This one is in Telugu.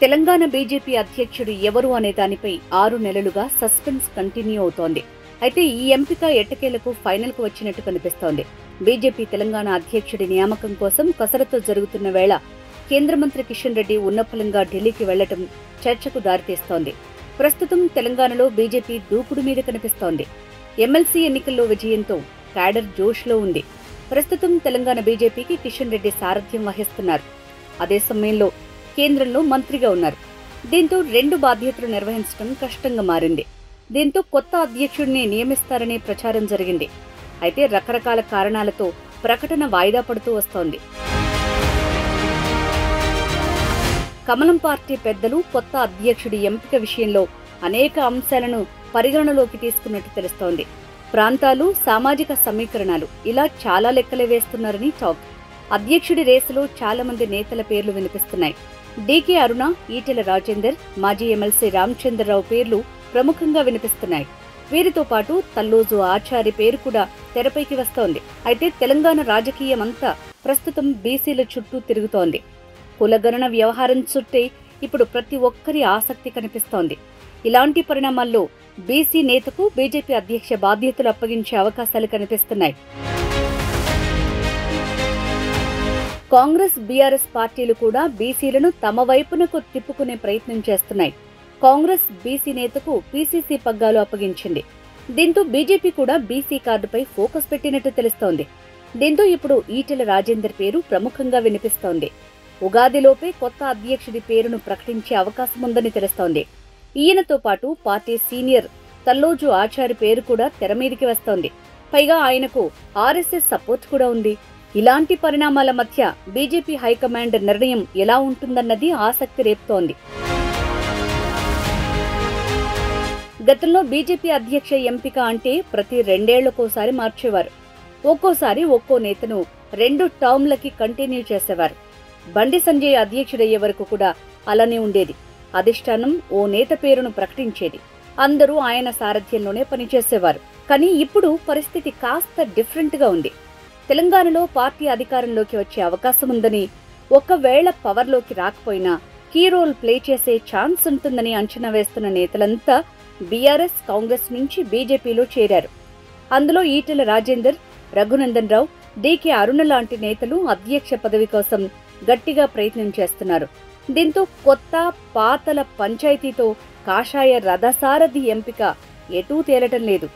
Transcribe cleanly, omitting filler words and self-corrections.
తెలంగాణ బీజేపీ అధ్యక్షుడు ఎవరు అనే దానిపై 6 నెలలుగా సస్పెన్స్ కంటిన్యూ అవుతోంది. అయితే ఈ ఎంపిక ఎట్టకేలకు ఫైనల్కు వచ్చినట్టు కనిపిస్తోంది. బీజేపీ తెలంగాణ అధ్యక్షుడి నియామకం కోసం కసరత్తు జరుగుతున్న వేళ కేంద్ర మంత్రి కిషన్ రెడ్డి ఉన్నపలంగా ఢిల్లీకి వెళ్లటం చర్చకు దారితీస్తోంది. ప్రస్తుతం తెలంగాణలో బీజేపీ దూకుడు మీద కనిపిస్తోంది. ఎమ్మెల్సీ ఎన్నికల్లో విజయంతో క్యాడర్ జోష్లో ఉంది. ప్రస్తుతం తెలంగాణ బీజేపీకి కిషన్ రెడ్డి సారథ్యం వహిస్తున్నారు. అదే సమయంలో కేంద్రంలో మంత్రిగా ఉన్నారు. దీంతో 2 బాధ్యతలు నిర్వహించడం కష్టంగా మారింది. దీంతో కొత్త అధ్యక్షుడిని నియమిస్తారనే ప్రచారం జరిగింది. అయితే రకరకాల కారణాలతో ప్రకటన వాయిదా పడుతూ వస్తోంది. కమలం పార్టీ పెద్దలు కొత్త అధ్యక్షుడి ఎంపిక విషయంలో అనేక అంశాలను పరిగణనలోకి తీసుకున్నట్టు తెలుస్తోంది. ప్రాంతాలు, సామాజిక సమీకరణాలు ఇలా చాలా లెక్కలే వేస్తున్నారని టాక్. అధ్యక్షుడి రేసులో చాలా మంది నేతల పేర్లు వినిపిస్తున్నాయి. డీకే అరుణ, ఈటెల రాజేందర్, మాజీ ఎమ్మెల్సీ రామచంద్రరావు పేర్లు ప్రముఖంగా వినిపిస్తున్నాయి. వీరితో పాటు తల్లోజు ఆచారి పేరు కూడా తెరపైకి వస్తోంది. అయితే తెలంగాణ రాజకీయమంతా ప్రస్తుతం బీసీల చుట్టూ తిరుగుతోంది. కులగణన వ్యవహారం చుట్టే ఇప్పుడు ప్రతి ఒక్కరి ఆసక్తి కనిపిస్తోంది. ఇలాంటి పరిణామాల్లో బీసీ నేతకు బీజేపీ అధ్యక్ష బాధ్యతలు అప్పగించే అవకాశాలు కనిపిస్తున్నాయి. కాంగ్రెస్, బీఆర్ఎస్ పార్టీలు కూడా బీసీలను తమ వైపునకు తిప్పుకునే ప్రయత్నం చేస్తున్నాయి. కాంగ్రెస్ బీసీ నేతకు పీసీసీ పగ్గాలు అప్పగించింది. దీంతో బీజేపీ కూడా బీసీ కార్డుపై ఫోకస్ పెట్టినట్టు తెలుస్తోంది. దీంతో ఇప్పుడు ఈటెల రాజేందర్ పేరు ప్రముఖంగా వినిపిస్తోంది. ఉగాదిలోపే కొత్త అధ్యక్షుడి పేరును ప్రకటించే అవకాశం ఉందని తెలుస్తోంది. ఈయనతో పాటు పార్టీ సీనియర్ తల్లోజు ఆచారి పేరు కూడా తెరమీదికి వస్తోంది. పైగా ఆయనకు ఆర్ఎస్ఎస్ సపోర్ట్ కూడా ఉంది. ఇలాంటి పరిణామాల మధ్య బీజేపీ హైకమాండ్ నిర్ణయం ఎలా ఉంటుందన్నది ఆసక్తి రేపుతోంది. గతంలో బీజేపీ అధ్యక్ష ఎంపిక అంటే ప్రతి 2 ఏళ్లకోసారి మార్చేవారు. ఒక్కోసారి ఒక్కో నేతను 2 టర్మ్లకి కంటిన్యూ చేసేవారు. బండి సంజయ్ అధ్యక్షుడయ్యే వరకు కూడా అలానే ఉండేది. అధిష్టానం ఓ నేత పేరును ప్రకటించేది. అందరూ ఆయన సారథ్యంలోనే పనిచేసేవారు. కానీ ఇప్పుడు పరిస్థితి కాస్త డిఫరెంట్గా ఉంది. తెలంగాణలో పార్టీ అధికారంలోకి వచ్చే అవకాశం ఉందని, ఒకవేళ పవర్లోకి రాకపోయినా కీ రోల్ ప్లే చేసే ఛాన్స్ ఉంటుందని అంచనా వేస్తున్న నేతలంతా బీఆర్ఎస్, కాంగ్రెస్ నుంచి బీజేపీలో చేరారు. అందులో ఈటెల రాజేందర్, రఘునందన్ రావు, డీకే అరుణ లాంటి నేతలు అధ్యక్ష పదవి కోసం గట్టిగా ప్రయత్నం చేస్తున్నారు. దీంతో కొత్త, పాతల పంచాయతీతో కాషాయ రథసారథి ఎంపిక ఎటూ తేలటం లేదు.